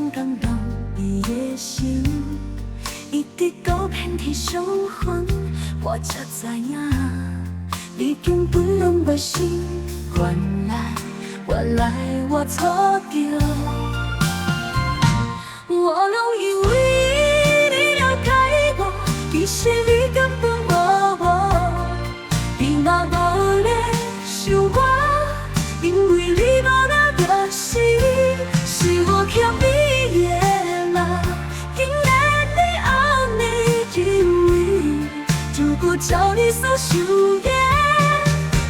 刚刚动伊的心，一直到遍体伤痕，我才知影，你根本拢袂信。原来我错着，我拢以为你了解我，其实你根本无，你嘛无咧想我，因为你无那个心，是我欠你的啦。竟然你后日认为，如果照你所想的，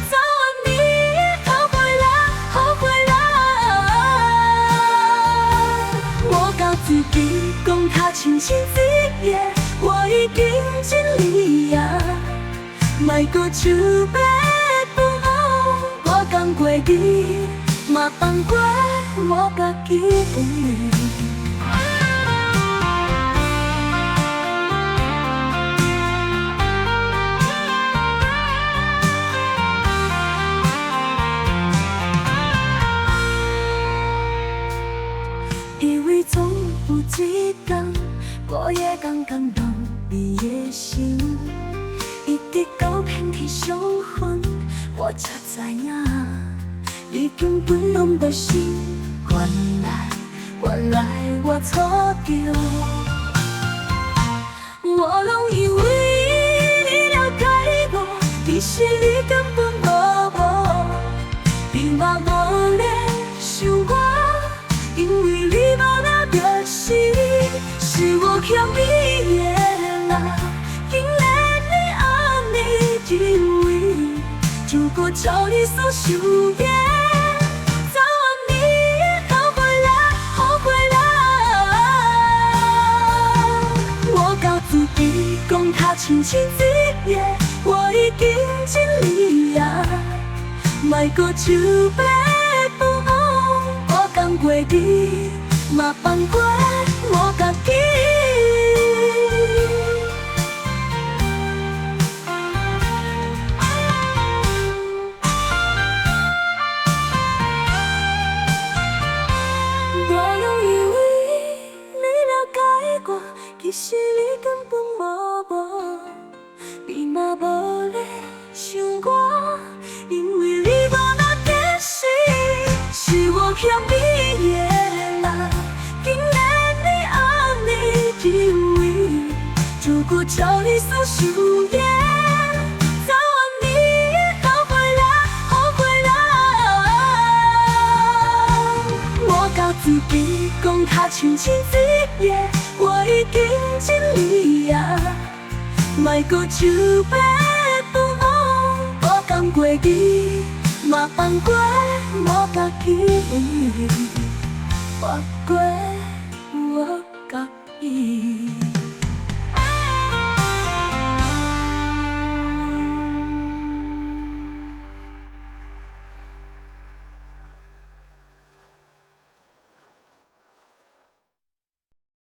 早晚你会后悔啦，后悔啦。我甲自己讲较清醒一夜，我已经尽力啊，莫搁想要放好，我讲过你，嘛放过我家己。以为总有一天，我也刚刚动你的心，一直到遍体伤痕，我才知影，你根本拢袂信。原来我错着，我拢以为你了解我，其实你根本无，你嘛无咧想我，因为你无那个心，是我欠你的啦。竟然你后日认为，如果照你所想的，早晚你会后悔啦，后悔啦。我甲自己讲较清醒一夜，我已经尽力啊，莫搁想要放好，我讲过你，嘛放过我家己。我拢以为你了解我，其实你根本无，你嘛无咧想我，因为你无那个心，是我欠你的啦。竟然你后日认为，如果照你所想的，早晚你会后悔啦，后悔啦。我甲自己讲较清醒一夜，我已经尽力啊，莫搁想要放好，我讲过你，嘛放过我家己，放过我家己。